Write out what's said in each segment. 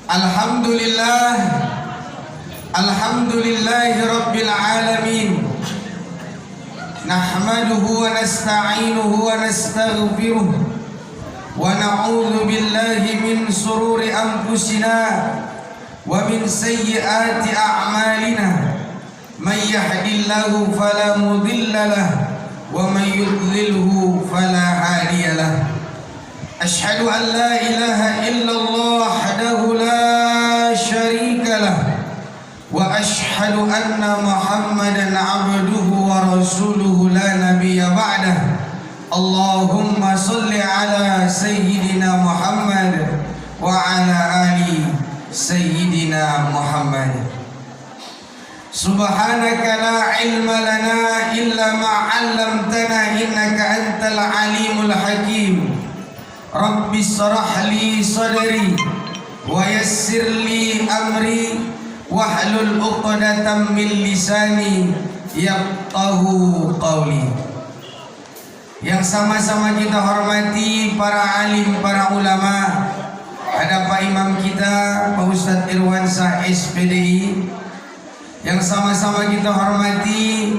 Alhamdulillah, alhamdulillahi rabbil alamin. Nahmaduhu wa nasta'inuhu wa nastaghfiruh wa na'udzu billahi min sururi anfusina wa min sayyiati a'malina. Man yahdihillahu fala mudilla lahu wa man yudlilhu fala hadiya lahu. Ashhadu an la ilaha illallah wahdahu la syarika lah wa ashhadu anna Muhammadan abduhu wa rasuluhu la nabiyya ba'dah. Allahumma salli ala sayyidina Muhammad wa ala ali sayyidina Muhammad. Subhanaka la ilma lana illa ma 'allamtana innaka antal alimul hakim. Rabbi shrah li sadri wa yassir li amri wahlul 'uqdatam min lisani yafqahu qawli. Yang sama-sama kita hormati para alim, para ulama. Ada Pak Imam kita, Pak Ustadz Irwansyah SPDI. Yang sama-sama kita hormati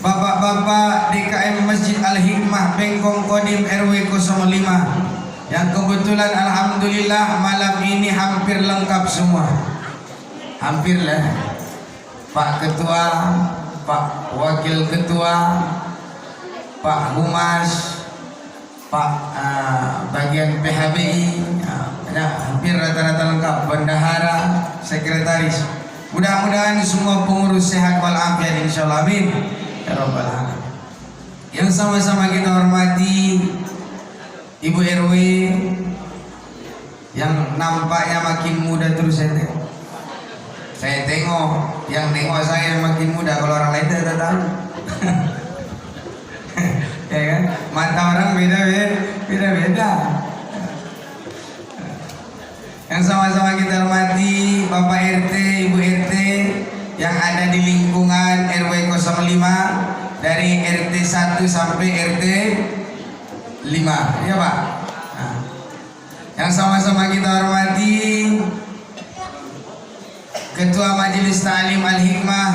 Bapak-bapak DKM Masjid Al-Hikmah Bengkong Kodim RW 05 yang kebetulan alhamdulillah malam ini hampir lengkap semua. Hampir lah. Pak Ketua, Pak Wakil Ketua, Pak Humas, Pak bagian PHBI, hampir rata-rata lengkap. Bendahara, sekretaris. Mudah-mudahan semua pengurus sehat walafiat insyaallah, amin ya rabbal alamin. Yang sama-sama kita hormati Ibu RW yang nampaknya makin muda terus saya tengok, yang nengok saya makin muda, kalau orang lain tidak tahu. Ya kan? Mata orang beda-beda. Yang sama-sama kita hormati Bapak RT, Ibu RT yang ada di lingkungan RW 05 dari RT 1 sampai RT 5, ya Pak. Nah, yang sama-sama kita hormati Ketua Majelis Ta'lim Al-Hikmah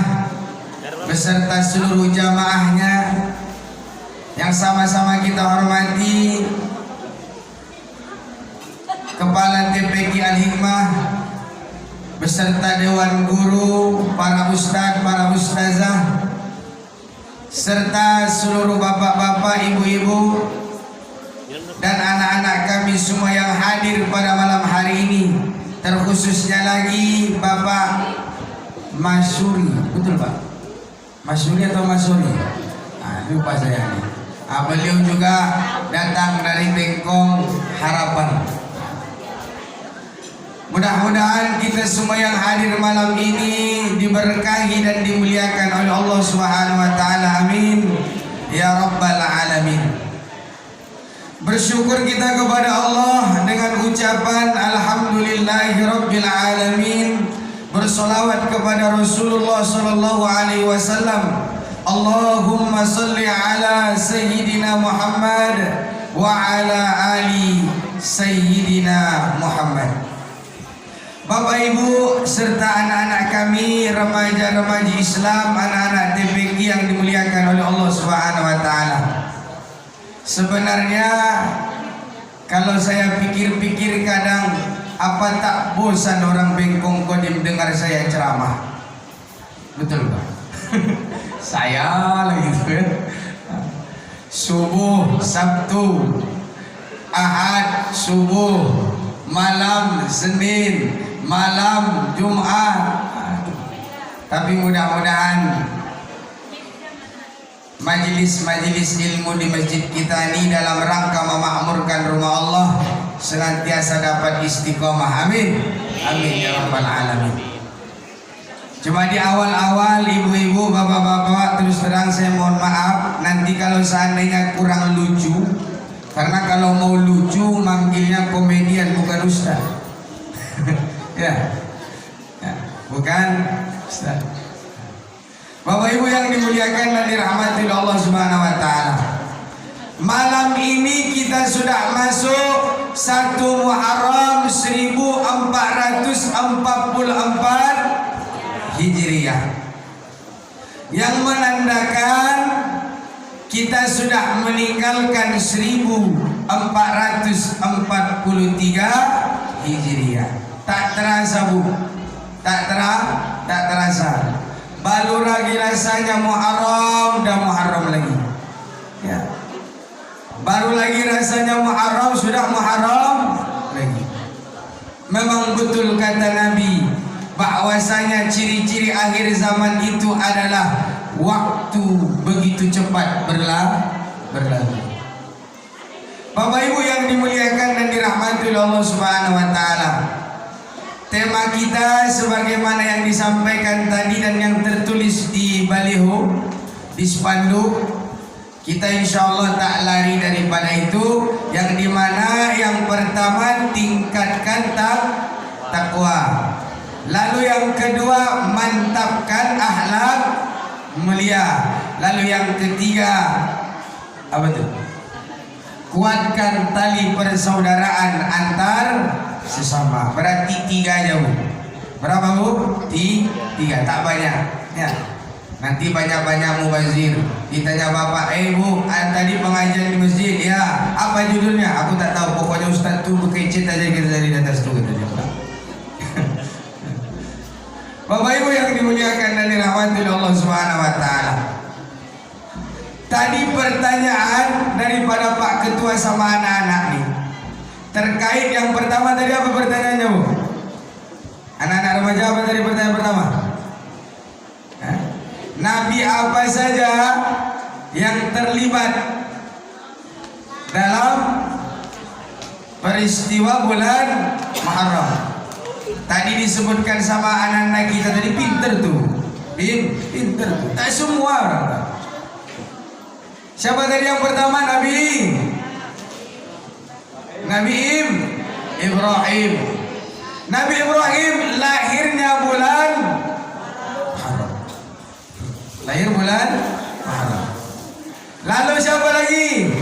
beserta seluruh jamaahnya. Yang sama-sama kita hormati Kepala TPQ Al-Hikmah beserta Dewan Guru, para ustadz, para ustazah, serta seluruh bapak-bapak, ibu-ibu, dan anak-anak kami semua yang hadir pada malam hari ini. Terkhususnya lagi Bapak Masyuri, betul Pak? Masyuri atau Masuri? Lupa saya nih. Beliau juga datang dari Bengkong Harapan. Mudah-mudahan kita semua yang hadir malam ini diberkahi dan dimuliakan oleh Allah Subhanahu wa taala. Amin ya rabbal alamin. Bersyukur kita kepada Allah dengan ucapan alhamdulillahi rabbil alamin. Bersolawat kepada Rasulullah sallallahu alaihi wasallam. Allahumma salli ala sayyidina Muhammad wa ala ali sayyidina Muhammad. Bapak Ibu serta anak-anak kami, remaja-remaja Islam, anak-anak TPQ yang dimuliakan oleh Allah Subhanahu wa taala. Sebenarnya kalau saya pikir-pikir kadang, apa tak bosan orang Bengkong Kodim dengar saya ceramah? Betul Pak? Saya lagi gitu ya. Subuh Sabtu, Ahad subuh, malam Senin, malam Jumat. Tapi mudah-mudahan majelis-majelis ilmu di masjid kita ini dalam rangka memakmurkan rumah Allah senantiasa dapat istiqomah. Amin. Amin ya rabbal alamin. Cuma di awal-awal ibu-ibu, bapak-bapak, terus terang saya mohon maaf nanti kalau seandainya kurang lucu, karena kalau mau lucu manggilnya komedian bukan ustaz. ya, bukan ustaz. Bapak Ibu yang dimuliakan dan dirahmati Allah Subhanahu wa taala. Malam ini kita sudah masuk 1 Muharram 1444 Hijriah, yang menandakan kita sudah meninggalkan 1443 Hijriah. Tak terasa Bu, tak terasa. Baru lagi rasanya Muharram dan Muharram lagi. Ya. Baru lagi rasanya Muharram, sudah Muharram lagi. Memang betul kata Nabi bahwasanya ciri-ciri akhir zaman itu adalah waktu begitu cepat berlalu. Bapak Ibu yang dimuliakan dan dirahmati oleh Allah Subhanahu wa taala. Tema kita sebagaimana yang disampaikan tadi dan yang tertulis di baliho, di spanduk, kita insya Allah tak lari daripada itu, yang dimana yang pertama tingkatkan takwa, lalu yang kedua mantapkan akhlak mulia, lalu yang ketiga apa itu? Kuatkan tali persaudaraan antar sesama. Berarti 3 aja Bu. Berapa Bu? 3, tak banyak ya. Nanti banyak-banyak mubazir. Ditanya bapak, Bu, tadi pengajian di masjid, ya, apa judulnya? Aku tak tahu, pokoknya Ustaz tuh bekecet aja kita dari atas tuh, katanya. Bapak Ibu yang dimuliakan dan dirahmati oleh Allah Subhanahu wa taala. Tadi pertanyaan daripada Pak Ketua sama anak-anak nih. Terkait yang pertama tadi, apa pertanyaannya Bu? Anak-anak remaja, apa tadi pertanyaan pertama? Nabi apa saja yang terlibat dalam peristiwa bulan Muharram? Tadi disebutkan sama anak-anak kita tadi, pinter tuh, pinter tuh. Tak semua orang. Siapa tadi yang pertama? Nabi Ibrahim. Nabi Ibrahim lahirnya bulan Muharram. Lahir bulan Muharram. Lalu siapa lagi?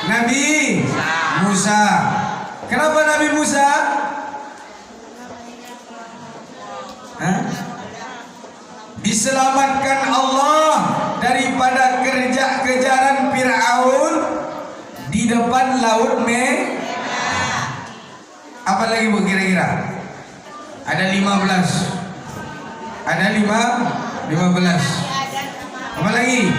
Nabi Musa. Kenapa Nabi Musa? Diselamatkan Allah daripada kejaran Fir'aun di depan laut Merah. Apa lagi Bu kira-kira? Ada 15. Ada 15. Apa lagi?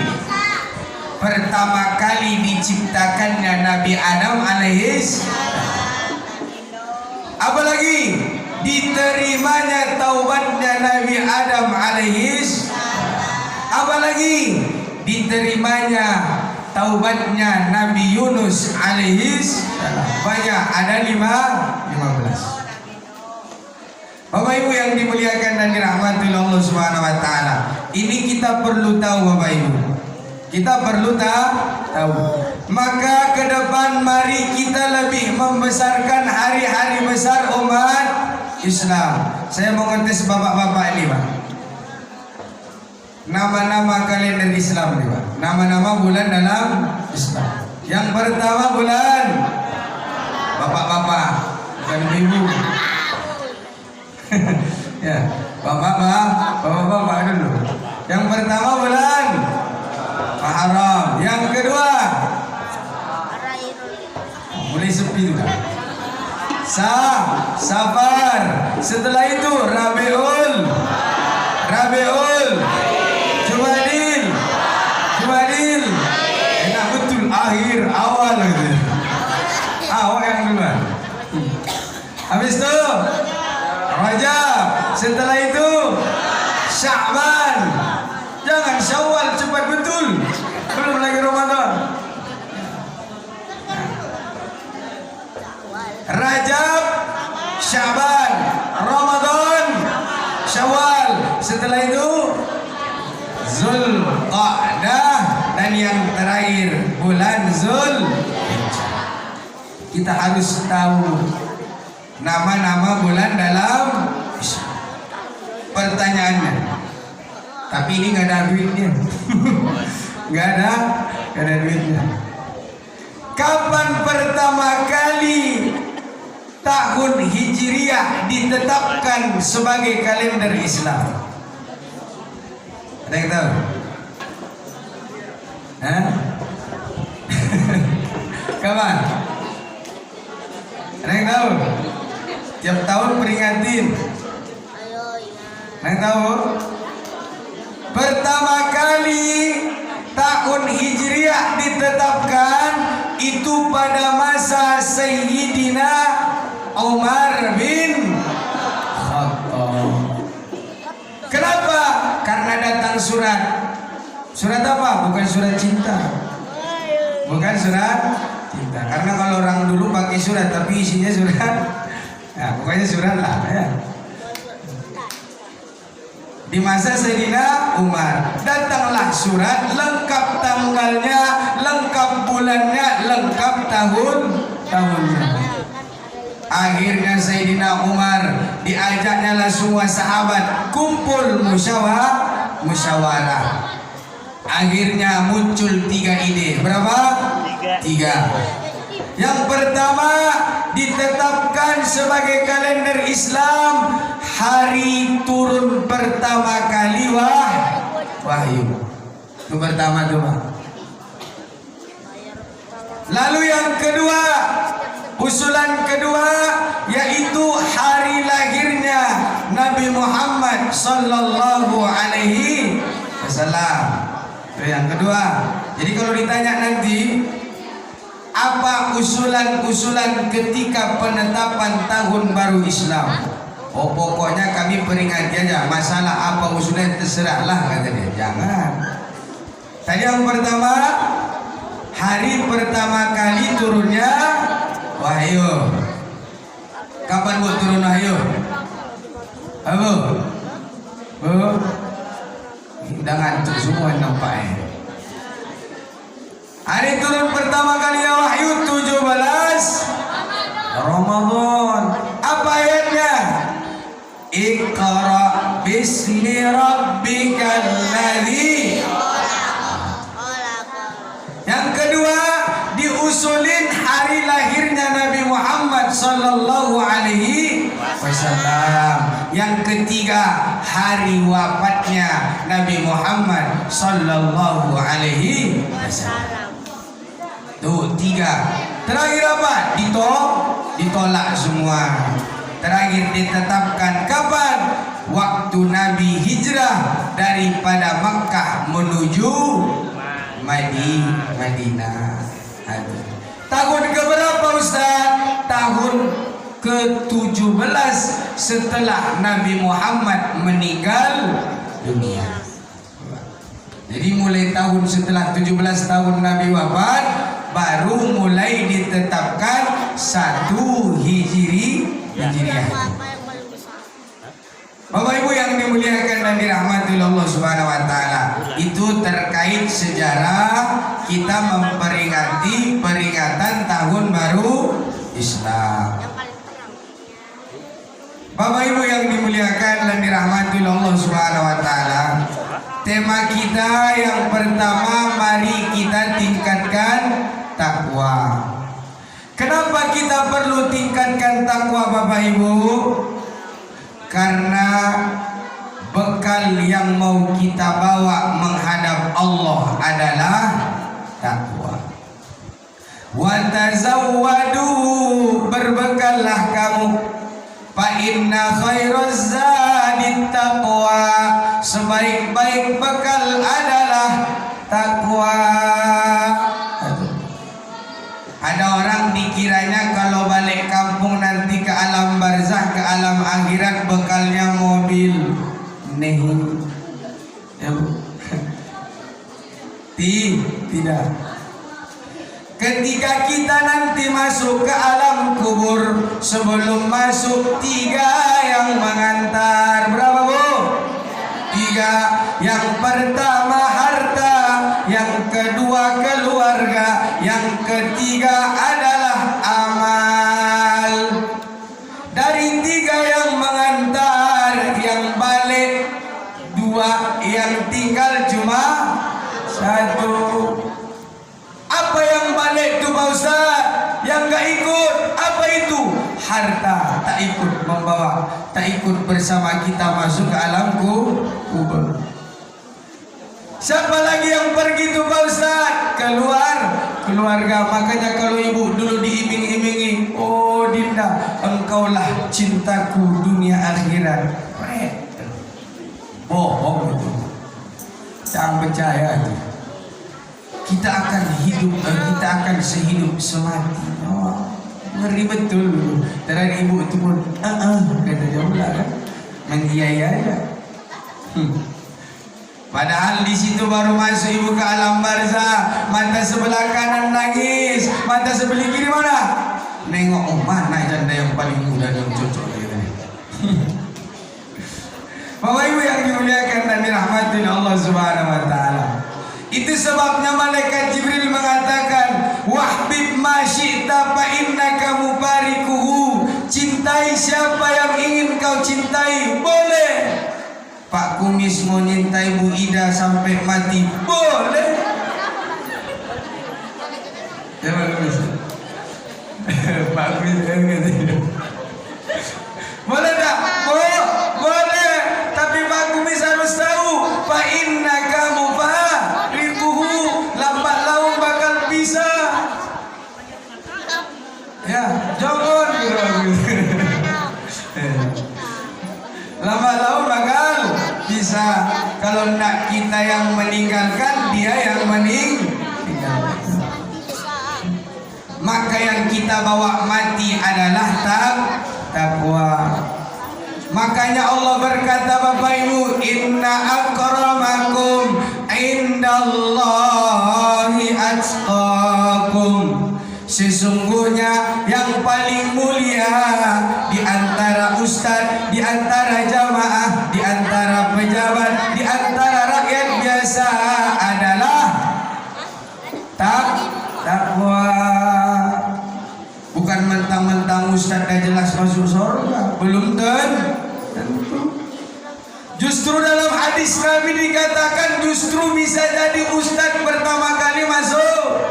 Pertama kali diciptakannya Nabi Adam alaihis. Apa lagi? Diterimanya taubatnya Nabi Adam alaihis. Apa lagi? Diterimanya taubatnya Nabi Yunus alaihis. Banyak, ada 15. Bapak Ibu yang dimuliakan dan dirahmati Allah Subhanahu wa taala. Ini kita perlu tahu Bapak Ibu. Kita perlu tahu. Maka ke depan mari kita lebih membesarkan hari-hari besar umat Islam. Saya mau ngetes bapak-bapak ini Pak. Nama-nama kalender Islam nih Pak. Nama-nama bulan dalam Islam. Yang pertama bulan bapak-bapak, bukan ibu. Ya, bapak-bapak dulu. Yang pertama bulan Muharram. Yang kedua mulai sepi sudah. Safar. Setelah itu Rabiul, Jumadil. Enak betul, akhir awal gitu. Awal yang duluan. Habis itu Rajab. Setelah itu Sya'ban. Jangan Syawal, cepat betul. Belum lagi Ramadan. Rajab, Sya'ban, Ramadan, Syawal. Setelah itu Zulqa'dah, dan yang terakhir bulan Zulhijjah. Kita harus tahu nama-nama bulan dalam Islam. Pertanyaannya, tapi ini nggak ada duitnya. nggak ada duitnya. Kapan pertama kali tahun Hijriah ditetapkan sebagai kalender Islam? Ada yang tahu? Hah? Kapan? Ada yang tahu? Tiap tahun peringatin. Ada yang tahu? Pertama kali tahun Hijriah ditetapkan itu pada masa Sayyidina Umar bin Khattab. Kenapa? Karena datang surat. Surat apa? Bukan surat cinta. Bukan surat cinta. Karena kalau orang dulu pakai surat tapi isinya surat. Ya, pokoknya surat lah ya. Di masa Sayyidina Umar datanglah surat, lengkap tanggalnya, lengkap bulannya, lengkap tahunnya. Akhirnya Sayyidina Umar diajaknya lah semua sahabat kumpul musyawarah. Akhirnya muncul 3 ide. Berapa? 3. Yang pertama ditetapkan sebagai kalender Islam hari turun pertama kali wahyu. Itu pertama tuh, Pak. Lalu yang kedua, usulan kedua yaitu hari lahirnya Nabi Muhammad sallallahu alaihi wasallam. Itu yang kedua. Jadi kalau ditanya nanti apa usulan-usulan ketika penetapan tahun baru Islam? Oh, pokoknya kami peringati aja. Masalah apa usulan terserahlah, kata dia. Jangan. Tadi yang pertama, hari pertama kali turunnya wahyu. Kapan buat turun wahyu? Apa? Udah ngantuk semua nampaknya. Hari turun pertama kali wahyu 17 Ramadan. Apa ayatnya? Iqra bismi rabbikal ladzi. Yang kedua diusulin hari lahirnya Nabi Muhammad sallallahu alaihi wasallam. Yang ketiga hari wafatnya Nabi Muhammad sallallahu alaihi wasallam. Tuh 3. Terakhir apa? Ditolak semua. Terakhir ditetapkan kapan? Waktu Nabi hijrah daripada Makkah menuju Madinah. Tahun keberapa Ustaz? Tahun ke-17 setelah Nabi Muhammad meninggal dunia. Jadi mulai tahun setelah 17 tahun Nabi wafat baru mulai ditetapkan 1 Hijriah. Bapak Ibu yang dimuliakan dan dirahmati Allah Subhanahu wa taala, itu terkait sejarah kita memperingati peringatan tahun baru Islam. Bapak Ibu yang dimuliakan dan dirahmati Allah Subhanahu wa taala, tema kita yang pertama, mari kita tingkatkan takwa. Kenapa kita perlu tingkatkan takwa Bapak Ibu? Karena bekal yang mau kita bawa menghadap Allah adalah takwa. Wa tazawwadu, berbekallah kamu. Fa inna khairaz zadit taqwa, sebaik-baik bekal adalah takwa. Ada orang dikiranya kalau balik kampung nanti ke alam barzah, ke alam akhirat bekalnya mobil. Nih, ya, tidak. Ketika kita nanti masuk ke alam kubur, sebelum masuk 3 yang mengantar. Berapa Bu? 3. Yang pertama harta, yang kedua keluarga, yang ketiga adalah amal. Dari 3 yang mengantar, yang balik 2, yang tinggal cuma 1. Apa yang balik itu Pak Ustaz? harta tak ikut membawa, tak ikut bersama kita masuk ke alam kubur. Siapa lagi yang pergi tuh Pak Ustaz? Keluarga. Makanya kalau ibu dulu diiming-imingi, oh Dinda, engkaulah cintaku dunia akhirat. Bohong itu. Jangan percaya itu. Kita akan hidup, kita akan sehidup semati. Oh, ngeri betul dulu. Dan ibu itu pun, kata dia pula kan, mengiaya. Padahal di situ baru masuk ibu ke alam barzah, mata sebelah kanan nangis, mata sebelah kiri mana? Nengok, oh mana janda yang paling muda dan cocok gitu. Bapak Ibu yang dimuliakan dan dirahmati Allah Subhanahu wa taala. Itu sebabnya malaikat Jibril mengatakan, "Wahbib ma syi'ta fa innaka mubarikuhu." Cintai siapa yang ingin kau cintai, boleh. Pak Kumis mau nyintai Bu Ida sampai mati, boleh. Ya Pak Kumis. Pak Kumis boleh tak? Boleh. Tapi Pak Kumis harus tahu, fa innaka mubarikuhu, lambat laun bakal bisa. Ya, jangan lambat laun bakal bisa. Kalau nak kita yang meninggalkan, dia yang meninggalkan. Maka yang kita bawa mati adalah takwa. Makanya Allah berkata Bapak Ibu, inna akramakum indallahi atqakum. Sesungguhnya yang paling mulia di antara ustaz, di antara jamaah, di antara pejabat, di antara rakyat biasa adalah takwa. Bukan mentang-mentang ustaz dah jelas masuk surga, belum tentu. Justru dalam hadis Nabi dikatakan, justru bisa jadi ustaz pertama kali masuk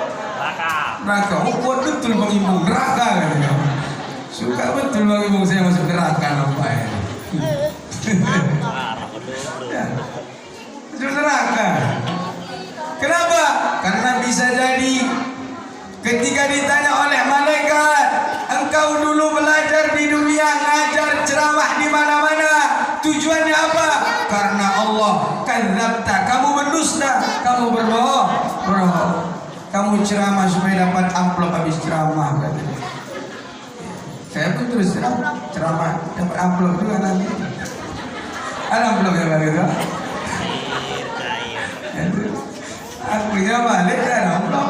neraka. Oh, kuat betul Bang Ibu, neraka katanya. Suka betul Bang Ibu saya masuk neraka nampaknya. Ya. Masuk neraka. Kenapa? Karena bisa jadi ketika ditanya oleh malaikat, engkau dulu belajar di dunia, ngajar ceramah di mana-mana, tujuannya apa? Karena Allah. Kadzabta, kamu berdusta, kamu berbohong. Kamu ceramah supaya dapat amplop habis ceramah katanya. Saya pun terus ceramah dapat amplop juga nanti. Ada amplop yang begitu. Akhirnya balik ada amplop.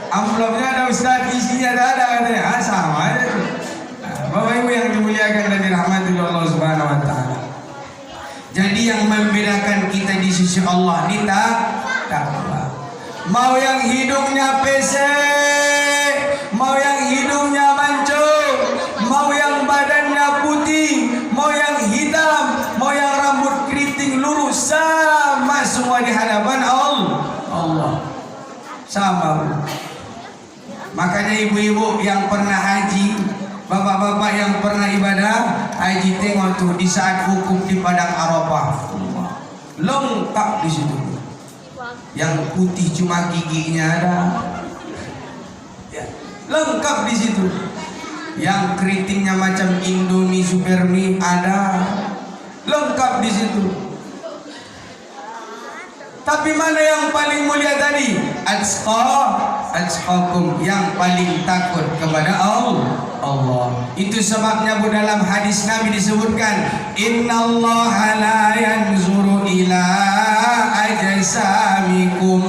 Amplopnya ada ustaz, isinya ada katanya. Sama aja tuh. Bapak Ibu yang dimuliakan dan dirahmati Allah Subhanahu wa taala. Jadi yang membedakan kita di sisi Allah ini takwa. Mau yang hidungnya pesek, mau yang hidungnya mancung, mau yang badannya putih, mau yang hitam, mau yang rambut keriting lurus, sama semua di hadapan Allah. Sama. Makanya ibu-ibu yang pernah haji, bapak-bapak yang pernah ibadah haji, tengok tuh di saat wukuf di padang Arafah, lengkap di situ. Yang putih cuma giginya ada, ya, lengkap di situ. Yang keritingnya macam Indomie Supermi ada, lengkap di situ. Tapi mana yang paling mulia tadi? Atqakum, yang paling takut kepada Allah. Itu sebabnya dalam hadis Nabi disebutkan, innallaha la yanzuru ila ajsamikum.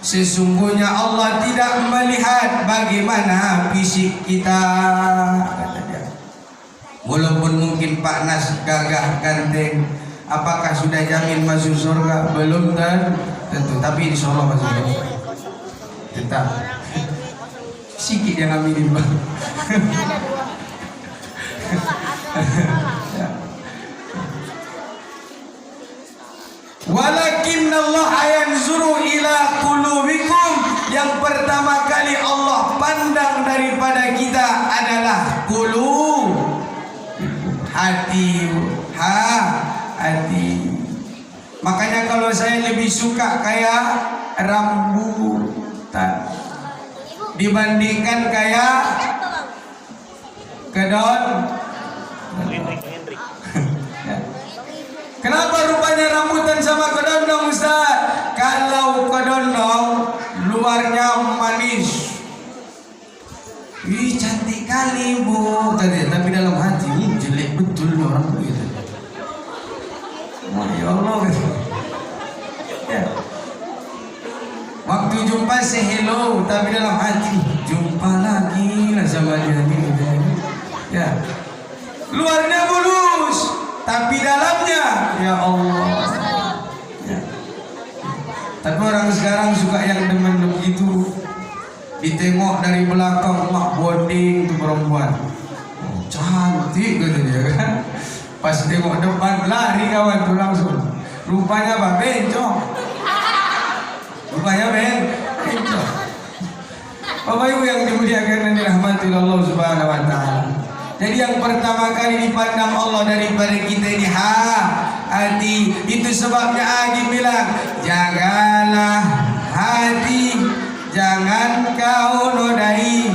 Sesungguhnya Allah tidak melihat bagaimana fisik kita, kata dia. Walaupun mungkin Pak Nas gagah ganteng, apakah sudah jamin masuk surga? Belum tentu, tapi insya Allah masuk surga. Tetap sikit yang aminin Bang. Walakin Allah yanzuru ila qulubikum. Yang pertama kali Allah pandang daripada kita adalah qulub. hati, hati. Makanya kalau saya lebih suka kayak rambutan dibandingkan kayak kedon. Kenapa rupanya rambutan sama kedondong Ustaz? Kalau kedondong luarnya manis, ih cantik kali bu, tapi dalam hati jelek betul orang begitu. Ya Allah gitu. Ya. Waktu jumpa say hello, tapi dalam hati jumpa lagi lah sama dia gitu. Ya. Luarnya mulus, tapi dalamnya ya Allah. Ya. Tapi orang sekarang suka yang demen begitu. Ditengok dari belakang, mak bonding tuh perempuan. Oh, cantik gitu dia kan. Pas tengok depan lari kawan tuh langsung. Rupanya apa? Bencong. Rupanya bencong. Bapak Ibu yang dimuliakan dan dirahmati Allah Subhanahu wa taala. Jadi yang pertama kali dipandang Allah daripada kita ini hati. Itu sebabnya Agi bilang, jagalah hati, jangan kau nodai,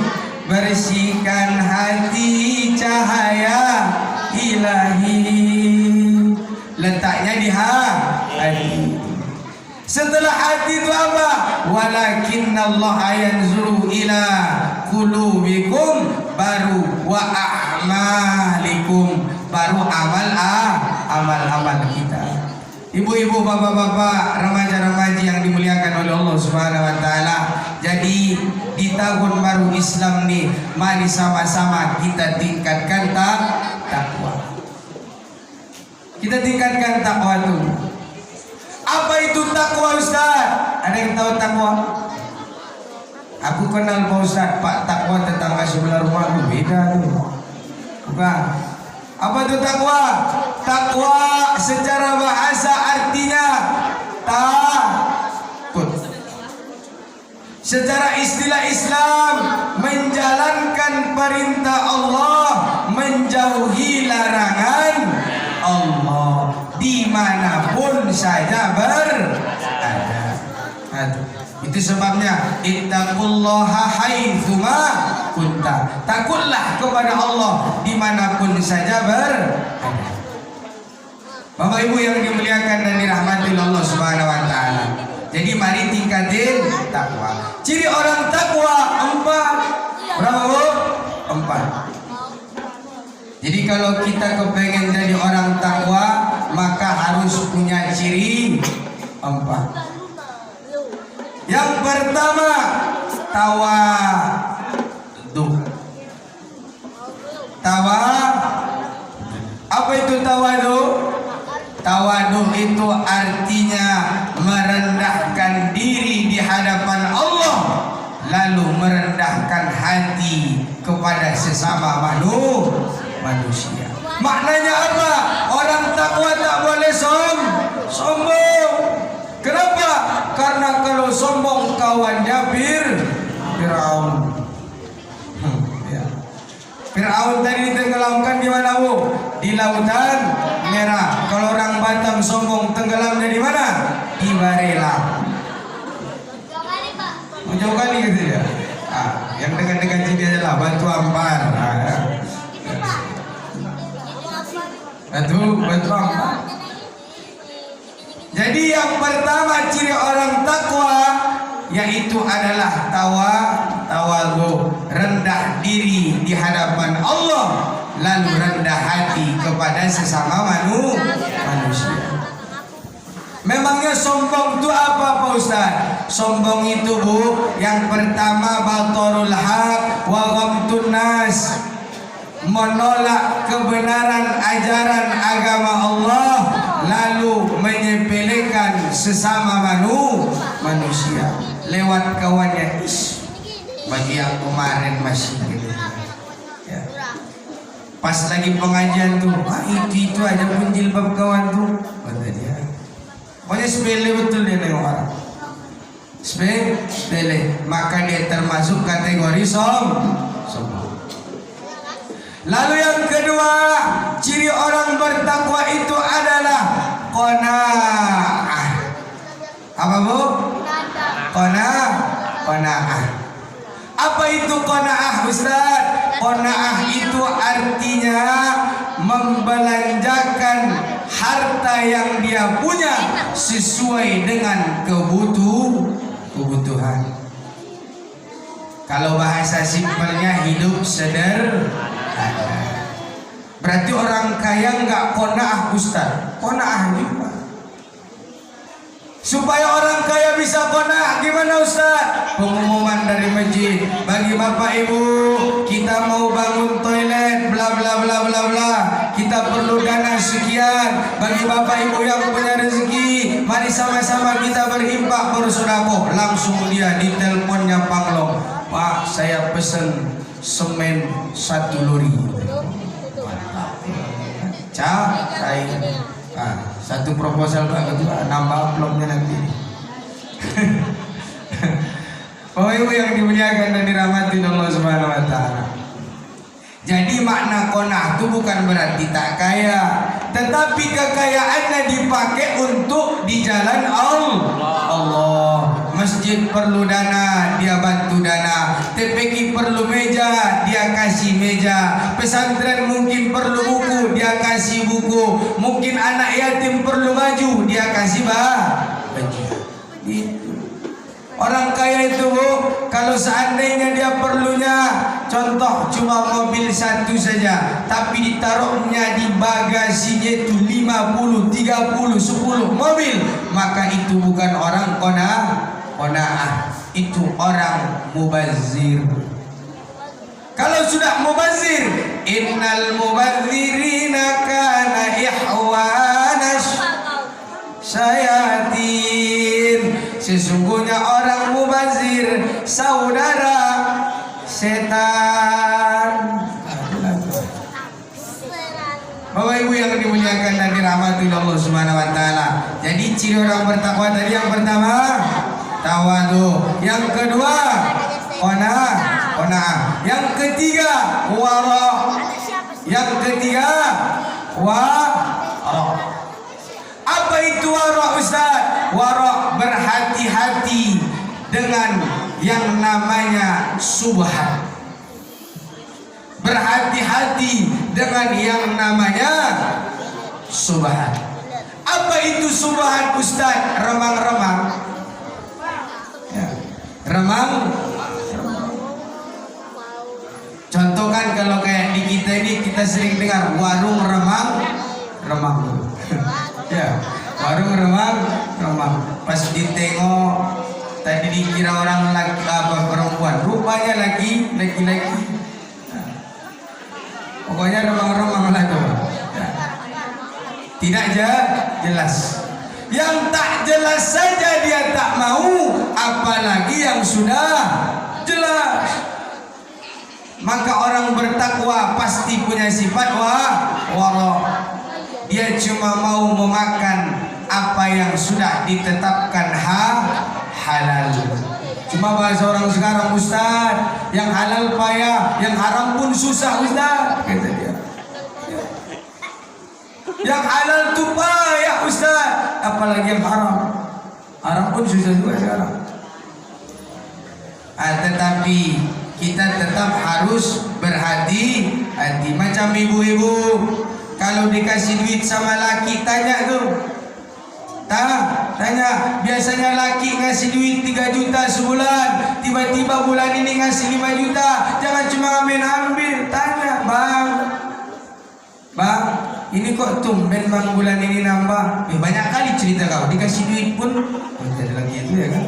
bersihkan hati cahaya ilahi. Letaknya di hati. Setelah hati itu apa? Walakinnallaha yanzuru ila qulubikum, baru wa a'malikum, baru amal kita. Ibu-ibu, bapak-bapak, remaja-remaji yang dimuliakan oleh Allah Subhanahu wa taala. Jadi di tahun baru Islam nih, mari sama-sama kita tingkatkan takwa. Kita tingkatkan takwa itu. Apa itu takwa Ustaz? Ada yang tahu takwa? Aku kenal Pak Ustaz, Pak takwa tetangga sebelah rumah itu beda tuh. Bukan. Apa itu takwa? Takwa secara bahasa artinya takut. Secara istilah Islam, menjalankan perintah Allah, menjauhi larangan Allah dimanapun saja berada. Itu sebabnya ittaqullaha haitsuma kunta. Takutlah kepada Allah dimanapun saja berada. Bapak Ibu yang dimuliakan dan dirahmati Allah Subhanahu wa taala. Jadi mari tingkatin takwa. Ciri orang takwa 4. Berapa Bu? 4. Jadi kalau kita kepengen jadi orang takwa, maka harus punya ciri 4. Yang pertama, tawadhu. Apa itu tawadhu? Tawadhu itu artinya merendahkan diri di hadapan Allah, lalu merendahkan hati kepada sesama manusia. Maknanya apa? Orang takwa tak boleh sombong. Kenapa? Karena kalau sombong kawannya Fir'aun. Ya. Fir'aun tadi ditenggelamkan di mana Bu? Di Lautan Merah. Kalau orang Batam sombong tenggelamnya di mana? Di Barelang. Jauh kali gitu ya. Yang dekat-dekat sini adalah Batu Ampar. Batu Ampar. Jadi yang pertama ciri orang takwa yaitu adalah tawadhu, rendah diri di hadapan Allah, lalu rendah hati kepada sesama manusia. Memangnya sombong itu apa Pak Ustaz? Sombong itu Bu, yang pertama batarul haq wa ghamtun nas, menolak kebenaran ajaran agama Allah lalu menyepelekan sesama manusia lewat kawannya. Bagi yang kemarin masih gitu ya. Pas lagi pengajian tuh, itu aja pun jilbab kawan tuh, kata dia. Pokoknya sepele betul dia nengok orang. Sepele, maka dia termasuk kategori sombong. Lalu yang kedua, ciri bertakwa itu adalah qanaah. Apa Bu? Qanaah. Apa itu qanaah Ustaz? Qanaah itu artinya membelanjakan harta yang dia punya sesuai dengan kebutuhan. Kalau bahasa simpelnya hidup sederhana. Berarti orang kaya nggak qanaah Ustaz. Qanaah juga. Supaya orang kaya bisa qanaah gimana Ustaz? Pengumuman dari masjid, bagi Bapak Ibu kita mau bangun toilet bla bla bla bla bla, kita perlu dana sekian. Bagi Bapak Ibu yang punya rezeki, mari sama-sama kita berinfak bersedekah. Langsung dia di teleponnya Panglong, Pak saya pesen semen 1 lori. Satu proposal Pak Ketua, nambah amplopnya nanti. Bapak Ibu yang dimuliakan dan dirahmati Allah Subhanahu wa taala. Jadi makna qanaah itu bukan berarti tak kaya, tetapi kekayaannya dipakai untuk di jalan Allah. Masjid perlu dana, dia bantu dana. TPQ perlu meja, dia kasih meja. Pesantren mungkin perlu buku, dia kasih buku. Mungkin anak yatim perlu baju, dia kasih baju. Gitu. Orang kaya itu Bu, kalau seandainya dia perlunya contoh cuma mobil 1 saja, tapi ditaruhnya di bagasinya itu 50, 30, 10 mobil, maka itu bukan orang qanaah, itu orang mubazir. Kalau sudah mubazir, innal mubazirina kana ihwanas syayatin. Sesungguhnya orang mubazir saudara setan. Bapak Ibu yang dimuliakan dan dirahmati Allah Subhanahu wa taala. Jadi ciri orang bertakwa tadi yang pertama tawadu, yang kedua qanaah, yang ketiga wara, yang ketiga wara. Apa itu wara Ustaz? Wara berhati-hati dengan yang namanya subhat. Berhati-hati dengan yang namanya subhat. Apa itu subhat Ustaz? Remang-remang. Ya. Remang. Contoh kan kalau kayak di kita ini kita sering dengar warung remang. Ya, warung remang. Pas ditengok tadi dikira orang laki apa perempuan, rupanya laki. Pokoknya remang-remang lah tuh. Ya. Tidak jelas. Yang tak jelas saja dia tak mau, apalagi yang sudah jelas. Maka orang bertakwa pasti punya sifat wara. Dia cuma mau memakan apa yang sudah ditetapkan halal. Cuma bahasa orang sekarang Ustaz, yang halal payah, yang haram pun susah Ustaz, kata dia. Yang halal tu payah Ustaz, apalagi yang haram. Haram pun susah juga sekarang. Tetapi kita tetap harus berhati-hati. Macam ibu-ibu, kalau dikasih duit sama laki, tanya tuh. Tanya, biasanya laki ngasih duit 3 juta sebulan, tiba-tiba bulan ini ngasih 5 juta. Jangan cuma ambil. Tanya, Bang, ini kok tumben Bang bulan ini nambah? Banyak kali cerita kau, dikasih duit pun ada lagi itu ya kan?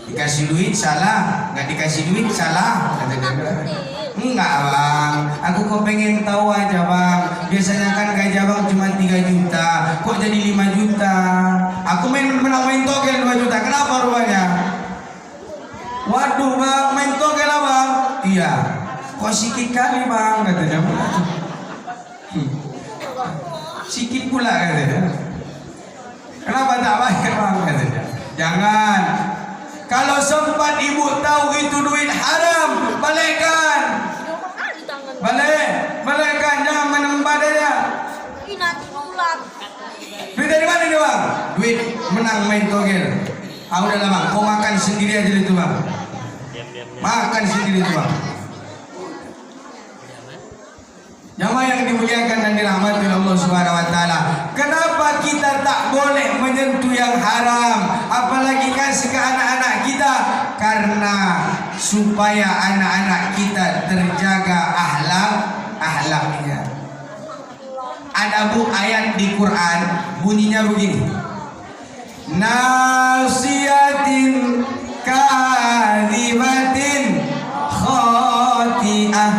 Dikasih duit salah, nggak dikasih duit salah, kata dia. Enggak Bang, aku kok pengen tahu aja Bang. Biasanya kan gaji Bang cuma 3 juta, kok jadi 5 juta? Aku main togel 2 juta, kenapa rupanya? Waduh Bang, main togel lah Bang. Iya, kok sikit kali Bang, katanya. Sikit pula katanya. Kenapa tak bayar Bang, katanya. Jangan. Kalau sempat ibu tahu itu duit haram, balikkan. Balikkan, jangan menembak dia. menang main togel. Ah udah lama, kau makan sendiri aja itu bang. Makan sendiri itu bang. Jamaah yang dimuliakan dan dirahmati Allah Subhanahu wa taala. Kenapa kita tak boleh menyentuh yang haram, apalagi kasih ke anak-anak kita? Karena supaya anak-anak kita terjaga akhlaknya. Ada ayat di Quran bunyinya begini. Nasiyatin kadhibatin khati'ah.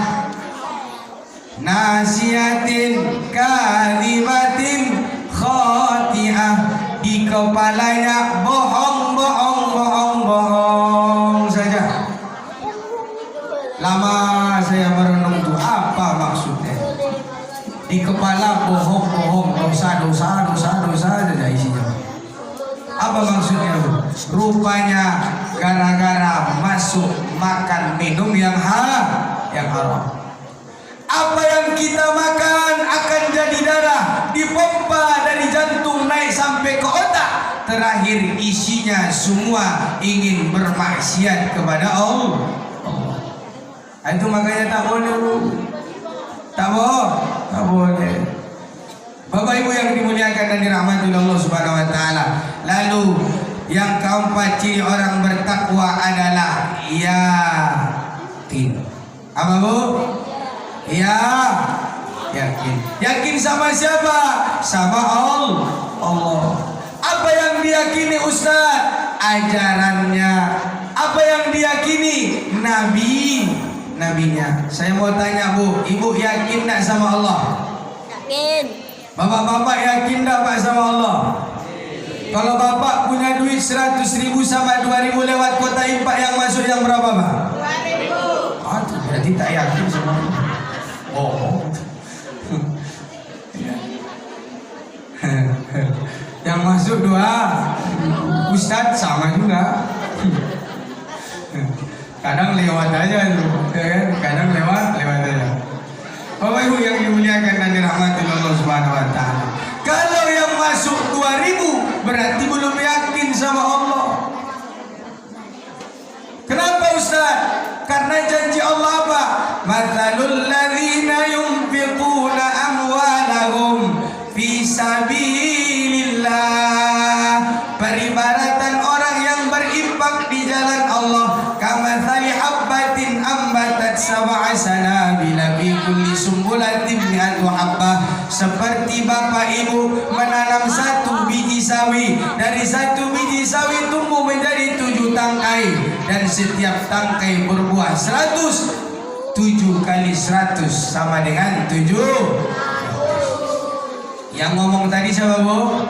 Nasiyatin kadhibatin khati'ah. Di kepalanya bohong saja. Lama saya merenung itu apa maksudnya. Di kepala bohong, dosa saja isinya. Apa maksudnya? Rupanya gara-gara masuk makan minum yang haram. Apa yang kita makan akan jadi darah, dipompa dari jantung naik sampai ke otak. Terakhir isinya semua ingin bermaksiat kepada Allah. Itu makanya tak boleh. Tak boleh. Bapak Ibu yang dimuliakan dan dirahmati Allah Subhanahu wa taala. Lalu yang keempat ciri orang bertakwa adalah yakin. Apa Bu? Yakin. Yakin sama siapa? Sama Allah. Apa yang diyakini Ustaz? Ajarannya. Apa yang diyakini? Nabinya. Saya mau tanya Bu, Ibu yakin tak sama Allah? Yakin. Bapak-bapak yakin tak Pak sama Allah? Kalau Bapak punya duit 100.000 sama 2.000 lewat kota impak, yang masuk yang berapa Pak? 2.000. Itu berarti tak yakin sama Allah. Yang masuk 2 Ustadz sama juga. Kadang lewat aja tuh, ya kan? Kadang lewat aja. Bapak Ibu yang dimuliakan dan dirahmati Allah Subhanahu wa taala. Kalau yang masuk 2.000 berarti belum yakin sama Allah. Kenapa Ustaz? Karena janji Allah apa? Matsalul ladzina yunfiquna amwalahum fi sabilillah. Peribaratan orang yang berinfak di jalan Allah, kamatsali habbatin ambatat sab'a sanabila fi kulli sumbulatin mi'atu habbah. Seperti Bapak Ibu menanam 1 biji sawi, dari 1 biji sawi tumbuh menjadi 7 tangkai, dan setiap tangkai berbuah 100. 7 kali 100 sama dengan 7. Yang ngomong tadi siapa Bu?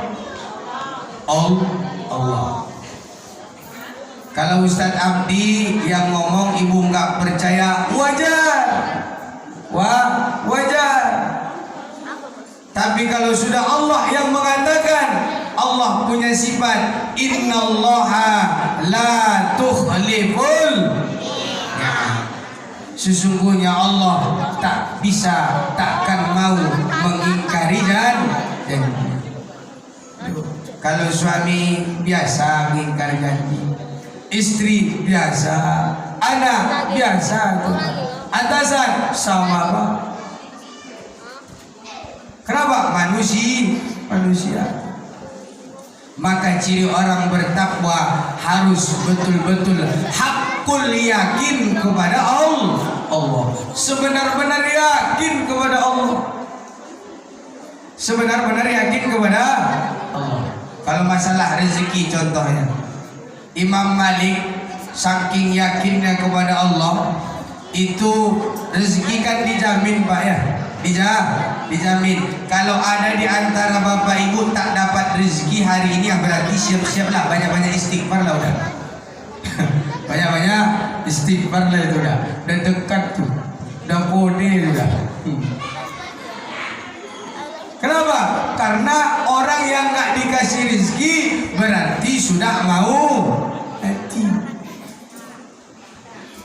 Allah. Kalau Ustadz Abdi yang ngomong ibu nggak percaya, wajar. Tapi kalau sudah Allah yang mengatakan, Allah punya sifat innallaha la tukhliful. Sesungguhnya Allah takkan mau mengingkari dan kalau suami biasa mengingkari janji, istri biasa, anak biasa, atasan sama Pak. Kenapa? Manusia. Maka ciri orang bertakwa harus betul-betul hakul yakin kepada Allah. Sebenar-benar yakin kepada Allah. Sebenar-benar yakin kepada Allah. Kalau masalah rezeki contohnya, Imam Malik saking yakinnya kepada Allah, itu rezeki kan dijamin Pak ya. Dijamin. Kalau ada di antara Bapak Ibu tak dapat rezeki hari ini, berarti siap-siaplah, banyak-banyak istighfar lah udah. Banyak-banyak istighfar lah itu udah dekat tuh. Udah kode udah. Kenapa? Karena orang yang nggak dikasih rezeki berarti sudah mau mati.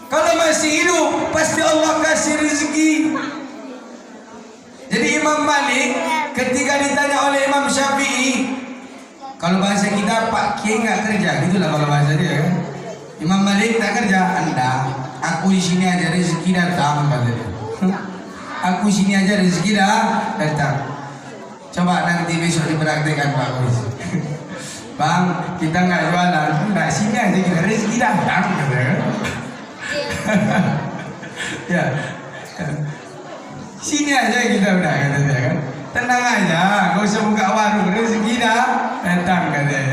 Kalau masih hidup pasti Allah kasih rezeki. Jadi Imam Malik ketika ditanya oleh Imam Syafi'i, Kalau bahasa kita Pak Kiai nggak kerja, gitulah kalau bahasa dia kan. Imam Malik tak kerja, anda. Aku di sini aja rezeki datang kata dia. Aku sini aja rezeki datang. Coba nanti besok dipraktekkan Pak Boris. Bang, kita nggak jualan, nggak sini aja kita rezeki datang kata dia. Ya, sini aja kita udah kata dia kan. Tenang aja, gak usah buka warung, rezeki datang katanya.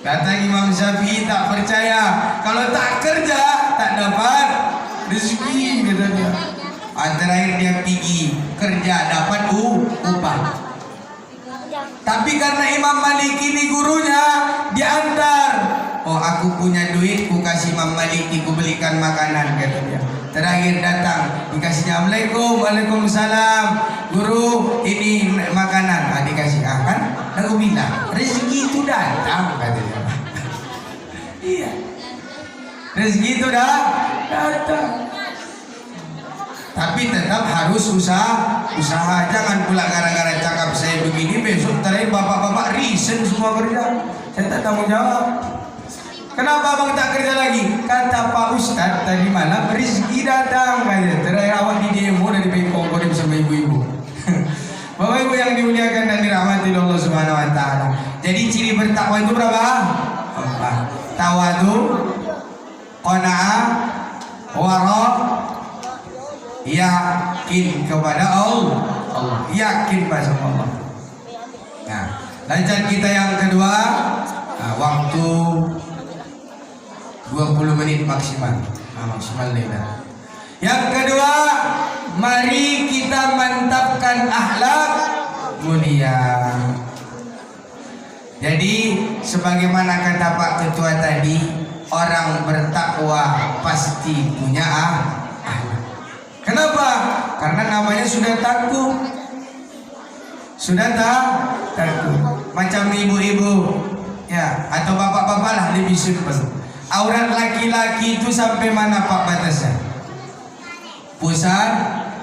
Kata Imam Syafi'i tak percaya, kalau tak kerja tak dapat rezeki katanya. Terakhir dia pergi kerja dapat upah. Tapi karena Imam Malik ini gurunya diantar. Oh aku punya duit, ku kasih Imam Malik, ku belikan makanan katanya. Terakhir datang dikasihnya Assalamualaikum, Waalaikumsalam. Guru ini makanan, dikasih kan? Aku bilang rezeki itu datang katanya. Iya, rezeki itu datang. Tapi tetap harus usaha. Jangan pula gara-gara cakap saya begini besok terakhir bapak-bapak resign semua kerja. Saya tak tanggung jawab. Kenapa abang tak kerja lagi? Kata Pak Ustadz tadi malam rezeki datang katanya. Terakhir awak di demo dari Bengkong bersama ibu-ibu. Bapak ibu yang dimuliakan dan dirahmati Allah Subhanahu Wa Taala. Jadi ciri bertakwa itu berapa? 4. Tawadu, qanaah, wara, yakin kepada Allah. Yakin pada Allah. Nah, lanjut kita yang kedua. Waktu 20 menit maksimal. Maksimal lebar. Yang kedua, mari kita mantapkan akhlak mulia. Jadi sebagaimana kata Pak Ketua tadi, orang bertakwa pasti punya akhlak. Kenapa? Karena namanya sudah takut. Sudah takut. Macam ibu-ibu ya, atau bapak-bapak lah lebih simpel. Aurat laki-laki itu sampai mana Pak batasnya? Pusat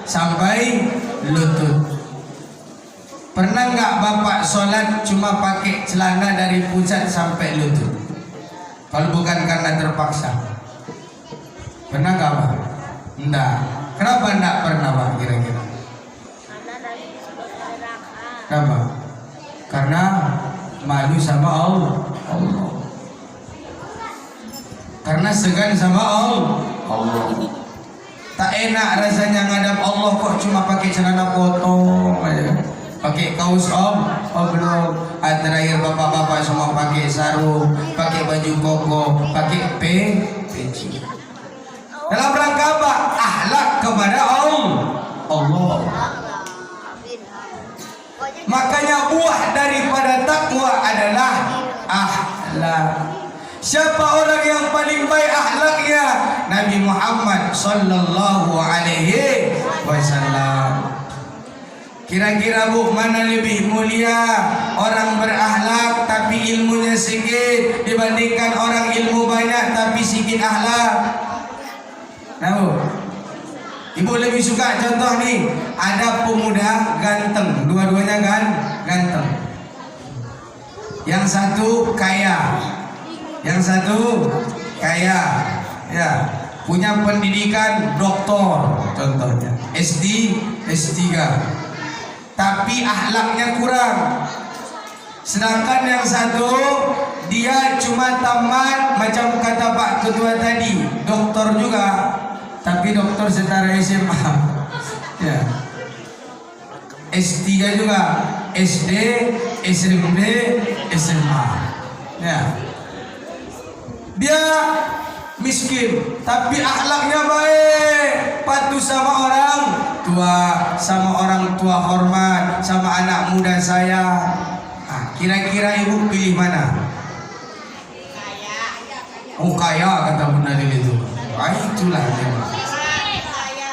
sampai lutut. Pernah nggak bapak sholat cuma pakai celana dari pusat sampai lutut? Kalau bukan karena terpaksa. Pernah nggak Pak? Enggak. Kenapa enggak pernah Pak kira-kira? Kenapa? Karena malu sama Allah. Karena segan sama Allah. Tak enak rasanya ngadap Allah kok cuma pakai celana potong aja, pakai kaos belum. Terakhir bapak-bapak semua pakai sarung, pakai baju koko, pakai peci. Dalam rangka apa? Akhlak kepada Allah. Makanya buah daripada takwa adalah akhlak. Siapa orang yang paling baik akhlaknya? Nabi Muhammad sallallahu alaihi wasallam. Kira-kira Bu, mana lebih mulia? Orang berakhlak tapi ilmunya sedikit dibandingkan orang ilmu banyak tapi sedikit akhlak? Nah Bu, Ibu lebih suka contoh nih, ada pemuda ganteng, dua-duanya ganteng. Yang satu kaya, ya, punya pendidikan doktor contohnya, SD, S3, tapi akhlaknya kurang. Sedangkan yang satu dia cuma tamat, macam kata Pak Ketua tadi, doktor juga, tapi doktor setara SMA, ya. S3 juga, SD, SMP, SMA, ya. Dia miskin tapi akhlaknya baik, patuh sama orang tua, hormat sama anak muda saya. Kira-kira Ibu pilih mana? Kaya kata Bunda Lili itu. Itulah dia.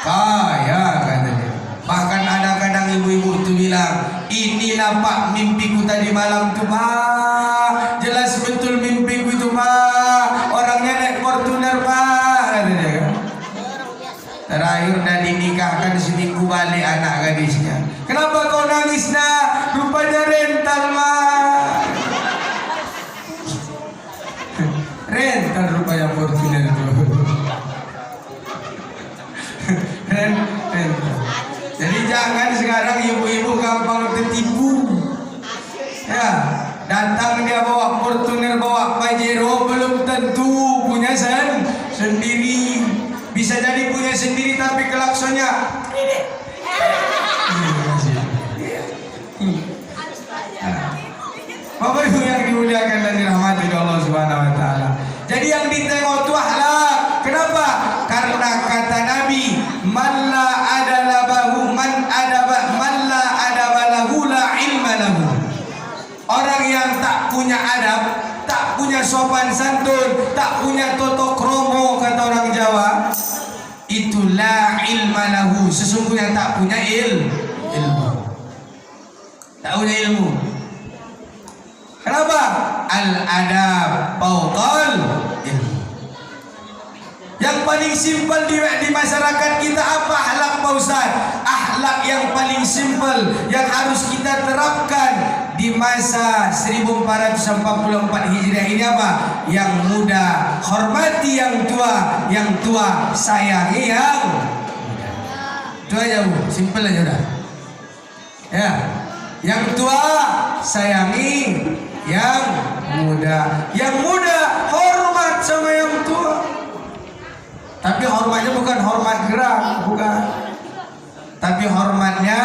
Kaya kata dia. Bahkan ada kadang ibu-ibu itu bilang, inilah Pak mimpiku tadi malam tuh Pak, jelas betul mimpiku itu Pak, orangnya naik Fortuner Pak, kata dia kan. Terakhir dah dinikahkan seminggu balik anak gadisnya. Kenapa kau nangis nak? rupanya rental mah. Rental rupanya Fortuner tuh. Rental. Jadi jangan sekarang ibu-ibu gampang tertipu. Ya, datang dia bawa Fortuner, bawa Pajero, belum tentu punya sendiri. Bisa jadi punya sendiri tapi klaksonnya. Bapak Ibu yang dimuliakan dan dirahmati Allah Subhanahu wa taala. Jadi yang ditengok itu akhlak. Kenapa? Karena kata Nabi, man la adalahu man la adabalahu la ilma lahu. Orang yang tak punya adab, tak punya sopan santun, tak punya toto kromo kata orang Jawa, itu la ilma lahu, sesungguhnya tak punya ilmu. Tak punya ilmu. Kenapa? Al-adab fawqal ilmu. Yang paling simpel di masyarakat kita apa? Akhlak Pak Ustaz. Akhlak yang paling simpel yang harus kita terapkan di masa 1444 Hijriah ini apa? Yang muda hormati yang tua sayangi yang muda. Itu aja Bu, simpel aja udah. Ya, yang tua sayangi yang muda. Yang muda hormat sama yang tua. Tapi hormatnya bukan hormat gerak, bukan. Tapi hormatnya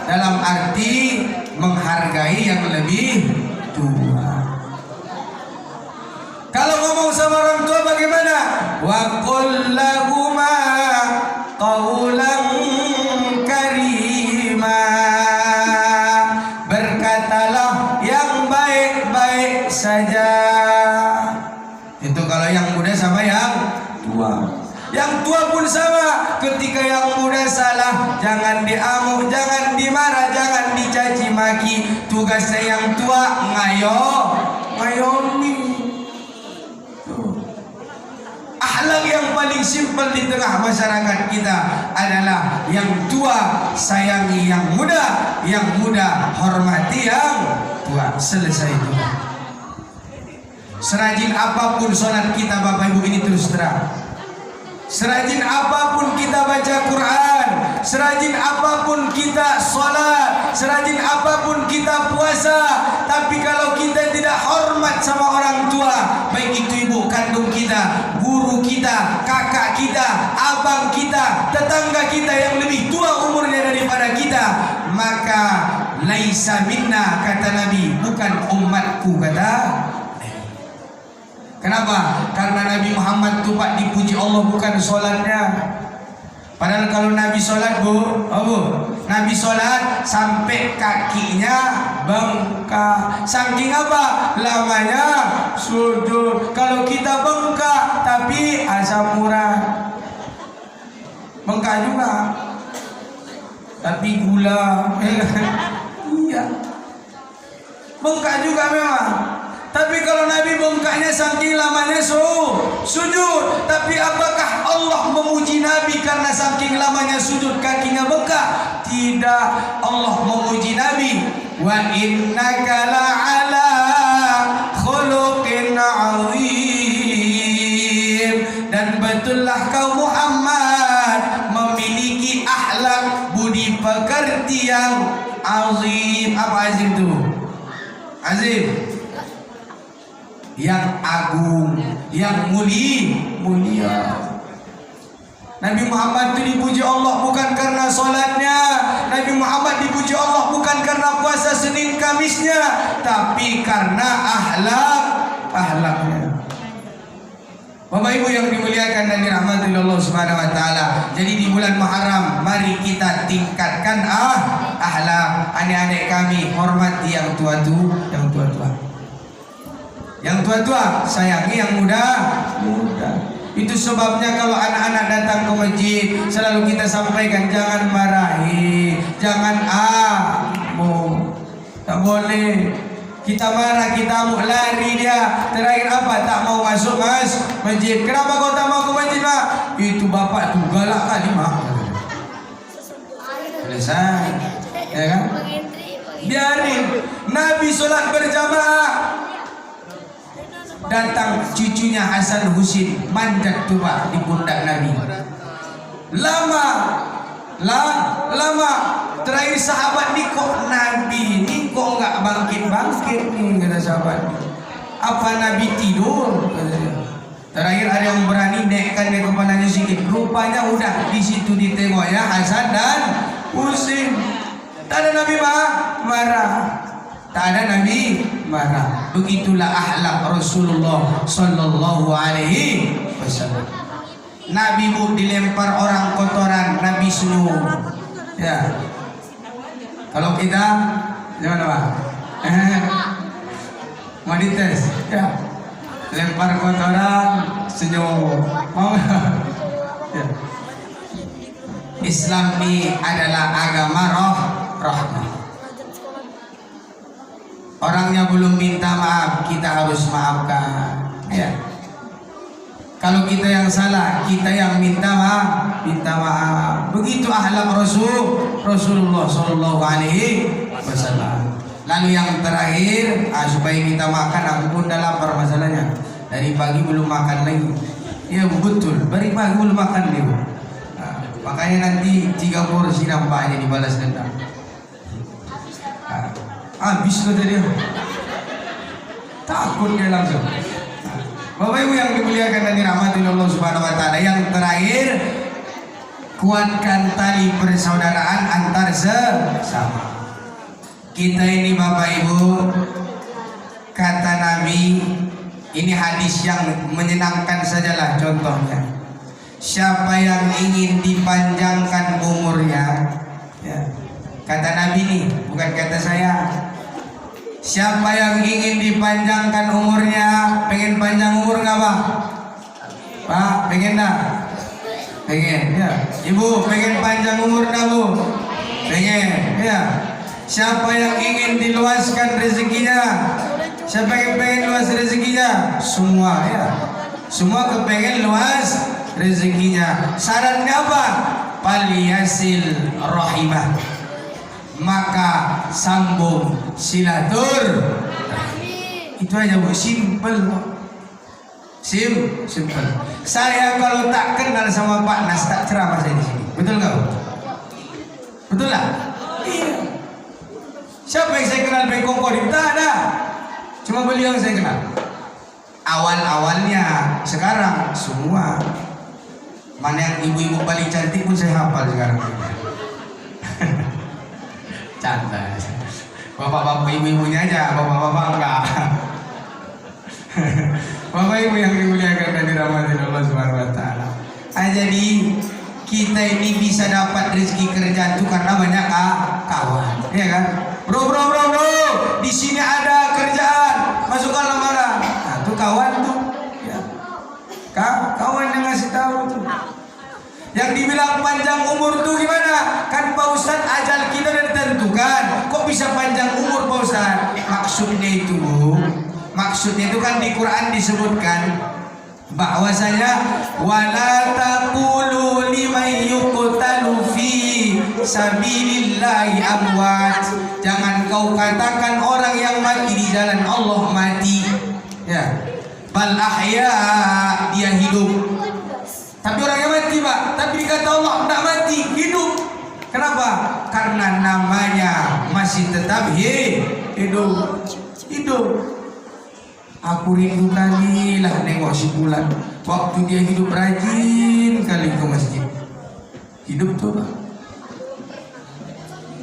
dalam arti menghargai yang lebih tua. Kalau ngomong sama orang tua bagaimana? Wa qul lahuma qawlan karima. Berkatalah yang baik-baik saja. Itu kalau yang muda sama yang tua. Yang tua pun sama, ketika yang muda salah jangan diamuk, jangan dimarah, jangan dicaci maki. Tugasnya yang tua ngayomi. Akhlak yang paling simpel di tengah masyarakat kita adalah yang tua sayangi yang muda hormati yang tua. Selesai itu. Serajin apapun sholat kita Bapak Ibu ini terus terang. Serajin apapun kita baca Quran, serajin apapun kita sholat, serajin apapun kita puasa, tapi kalau kita tidak hormat sama orang tua, baik itu ibu kandung kita, guru kita, kakak kita, abang kita, tetangga kita yang lebih tua umurnya daripada kita, maka laisa minna kata Nabi, bukan umatku kata. Kenapa? Karena Nabi Muhammad itu Pak dipuji Allah bukan sholatnya. Padahal kalau Nabi sholat Nabi sholat sampai kakinya bengkak. Saking apa? Lamanya sujud. Kalau kita bengkak tapi asam urat, bengkak juga. Tapi gula, iya, bengkak juga memang. Tapi kalau Nabi bengkaknya saking lamanya sujud. Tapi apakah Allah memuji Nabi karena saking lamanya sujud kakinya bengkak? Tidak. Allah memuji Nabi, wa innaka la'ala khuluqin 'azim. Dan betullah kau Muhammad memiliki akhlak budi pekerti yang azim. Apa azim itu? Azim yang agung, yang mulia. Nabi Muhammad itu dipuji Allah bukan karena sholatnya. Nabi Muhammad dipuji Allah bukan karena puasa Senin Kamisnya, tapi karena akhlaknya. Bapak Ibu yang dimuliakan dan dirahmati Allah Subhanahu wa taala. Jadi di bulan Muharram mari kita tingkatkan akhlak. Adik-adik kami hormati yang tua-tua, yang tua-tua sayangi yang muda. Itu sebabnya kalau anak-anak datang ke masjid selalu kita sampaikan jangan marahi, jangan tak boleh. Kita marah, kita mau lari dia. Terakhir apa? Tak mau masuk masjid. Kenapa kau tak mau ke masjid Pak? Itu bapak tuh galak kali Mak. Selesai, ya kan? biarin. Nabi sholat berjamaah, datang cucunya Hasan Husin manjat tuh Pak di pundak Nabi. Lama terakhir sahabat nih kok Nabi nih kok nggak bangkit nih, kata sahabat. Apa Nabi tidur? Terakhir ada yang berani naikkan dia kepalanya sedikit. Rupanya udah di situ ditengok ya Hasan dan Husin. Tak ada Nabi marah. Tak ada Nabi marah. Begitulah akhlak Rasulullah Sallallahu Alaihi Wasallam. Nabi bu dilempar orang kotoran, Nabi senyum. Ya. Kalau kita gimana Pak? Mau dites? Ya. Lempar kotoran, senyum. Mau? Ya. Islam ini adalah agama rahmah. Orangnya belum minta maaf, kita harus maafkan. Ya. Kalau kita yang salah, kita yang minta maaf. Begitu akhlak Rasulullah Sallallahu Alaihi Wasallam. Lalu yang terakhir, supaya kita makan, aku pun dah lapar masalahnya. Dari pagi belum makan lagi. Ya betul, dari pagi belum makan dia. Makanya nanti 3 porsi nampaknya dibalas dendam. Habis kata dia. Takut dia langsung. Bapak Ibu yang dimuliakan dan dirahmati Allah Subhanahu wa taala, yang terakhir, kuatkan tali persaudaraan antar sesama. Kita ini Bapak Ibu, kata Nabi, ini hadis yang menyenangkan sajalah contohnya. Siapa yang ingin dipanjangkan umurnya, ya, kata Nabi nih, bukan kata saya. Siapa yang ingin dipanjangkan umurnya, pengen panjang umur nggak Pak? Pengen nggak? Pengen, ya. Ibu pengen panjang umur nggak Bu? Pengen, ya. Siapa yang ingin diluaskan rezekinya? Siapa yang pengen luas rezekinya? Semua, ya. Semua kepengen luas rezekinya. Sarannya apa? Paliyasil rahimah. Maka sambung silatur. Itu aja Bu, simple. Simple. Saya kalau tak kenal sama Pak Nas tak ceramah saya di sini. Betul nggak Bu? Betul lah? Iya. Siapa yang saya kenal Bengkong Kodim? Tak ada. Cuma beliau yang saya kenal. Awal-awalnya, sekarang semua. Mana yang ibu-ibu paling cantik pun saya hafal sekarang. Canda. Bapak-bapak ibu-ibunya aja, bapak-bapak enggak. Bapak Ibu yang dimuliakan dan dirahmati Allah Subhanahu wa taala. Jadi kita ini bisa dapat rezeki kerja itu karena banyak kawan, ya kan? Bro, di sini ada kerjaan, masukkan lamaran. Nah, itu kawan tuh, ya. Kawan yang ngasih tahu tuh. Yang dibilang panjang umur tuh gimana? Kan Pak Ustadz ajal kita udah ditentukan. Kok bisa panjang umur Pak Ustadz? Maksudnya itu Bu, maksudnya itu kan di Quran disebutkan bahwasanya wala taqulu liman yuqtalu fi sabilillahi amwat. Jangan kau katakan orang yang mati di jalan Allah mati. Ya. Bal ahya, dia hidup. Tapi orangnya mati Pak. Tapi kata Allah tidak mati, hidup. Kenapa? Karena namanya masih tetap hidup. Aku rindu kali lah nengok si Bulan. Waktu dia hidup rajin kali ke masjid. Hidup tuh Pak.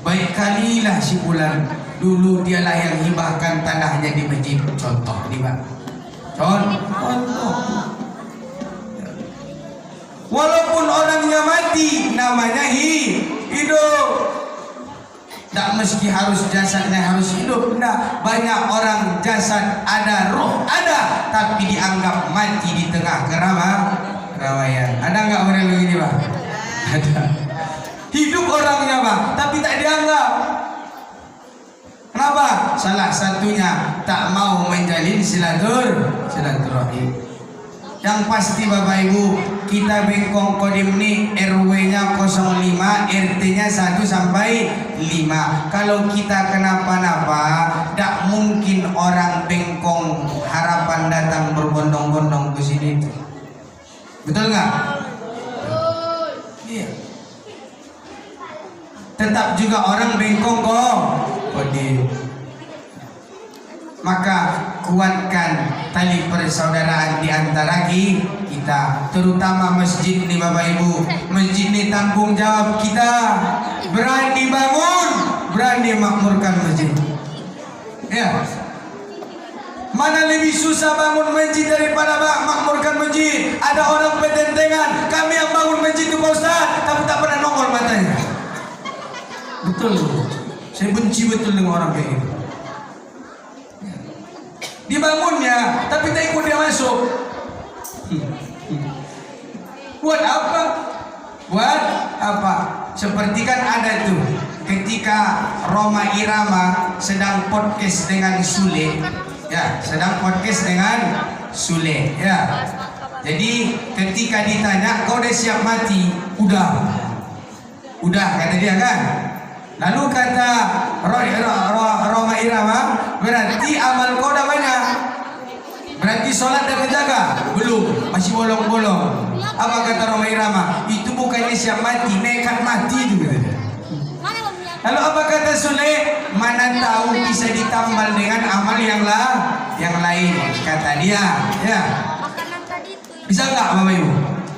Baik kali lah si Bulan. Dulu dialah yang hibahkan tanahnya di masjid. Contoh nih Pak. Contoh. Walaupun orangnya mati, namanya hidup. Tak mesti harus jasadnya harus hidup. Nah, banyak orang jasad ada, roh ada, tapi dianggap mati di tengah keramaian. Ada nggak orang begini Pak? Ada. Hidup orangnya Pak, tapi tak dianggap. Kenapa? Salah satunya tak mau menjalin silaturahim. Yang pasti Bapak Ibu, kita Bengkong Kodim nih RW-nya 05, RT-nya 1 sampai 5. Kalau kita kenapa-napa, tak mungkin orang Bengkong Harapan datang berbondong-bondong ke sini. Betul nggak? Iya. Tetap juga orang Bengkong Kodim. Maka kuatkan tali persaudaraan di antara kita, terutama masjid nih Bapak Ibu. Masjid ini tanggung jawab kita. Berani bangun, berani makmurkan masjid. Ya. Mana lebih susah bangun masjid daripada makmurkan masjid? Ada orang petentengan, kami yang bangun masjid itu Pak Ustaz, tapi tak pernah nongol matanya. Betul. Saya benci betul dengan orang kayak gitu. Dibangunnya, tapi tak ikut dia masuk. Buat apa? Buat apa? Seperti kan ada tuh, ketika Roma Irama sedang podcast dengan Sule, ya, sedang podcast dengan Sule, ya. Jadi ketika ditanya, kau udah siap mati? Udah kata dia kan. Lalu kata Roma Irama, berarti amal kau dah banyak. Berarti sholat dah terjaga? Belum, masih bolong-bolong. Apa kata Roma Irama? Itu bukannya siap mati, nekat mati itu katanya. Lalu apa kata Sule? Mana tahu bisa ditambal dengan amal yang lain, kata dia. Ya. Bisa nggak Bapak Ibu?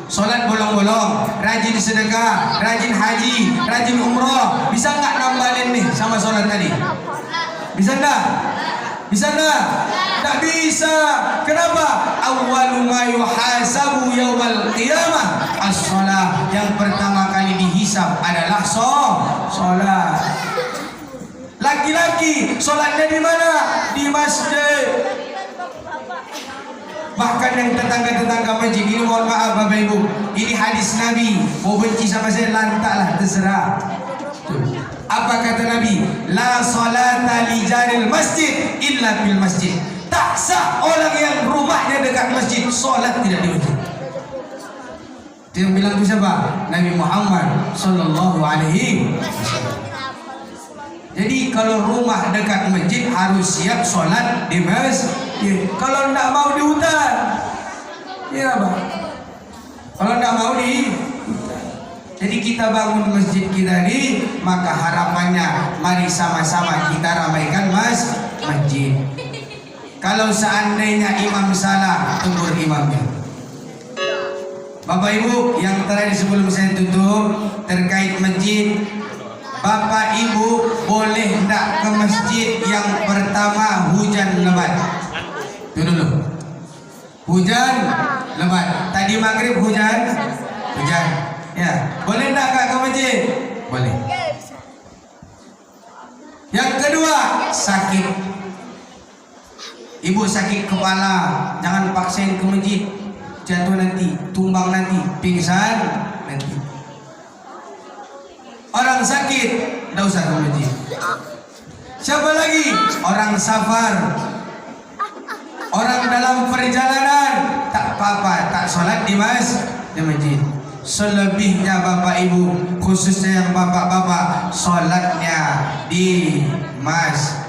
Sholat bolong-bolong, rajin sedekah, rajin haji, rajin umroh, bisa nggak nambalin nih sama sholat tadi? Bisa nggak? Bisa nggak? Tak bisa. Kenapa? Awwalu ma yuhasabu yaumal qiyamah as-shalah. Yang pertama kali dihisab adalah sholat. Laki-laki sholatnya di mana? Di masjid. Bahkan yang tetangga-tetangga masjid ini, mohon maaf Bapak Ibu, ini hadis Nabi. Mau benci sama saya, lantaklah, terserah. Apa kata Nabi? La salata li jaril masjid illa fil masjid. Tak sah orang yang rumahnya dekat masjid solat tidak di masjid. Dia bilang itu siapa? Nabi Muhammad sallallahu alaihi wasallam. Jadi kalau rumah dekat masjid harus siap sholat di masjid. Kalau tidak mau di hutan, ya Bang. Kalau tidak mau di hutan. Jadi kita bangun masjid kita ini, maka harapannya mari sama-sama kita ramaikan masjid. Kalau seandainya imam salah, tegur imamnya. Bapak Ibu, yang terakhir sebelum saya tutup terkait masjid. Bapak Ibu boleh tidak ke masjid yang pertama hujan lebat. Itu dulu. Hujan lebat. Tadi maghrib hujan. Ya, boleh tidak ke masjid? Boleh. Yang kedua, sakit. Ibu sakit kepala, jangan paksain ke masjid. Jatuh nanti, tumbang nanti, pingsan nanti. Orang sakit, tidak usah ke masjid. Siapa lagi? Orang safar, orang dalam perjalanan, tak apa-apa, tak sholat di masjid. Selebihnya Bapak Ibu, khususnya yang bapak-bapak, sholatnya di masjid.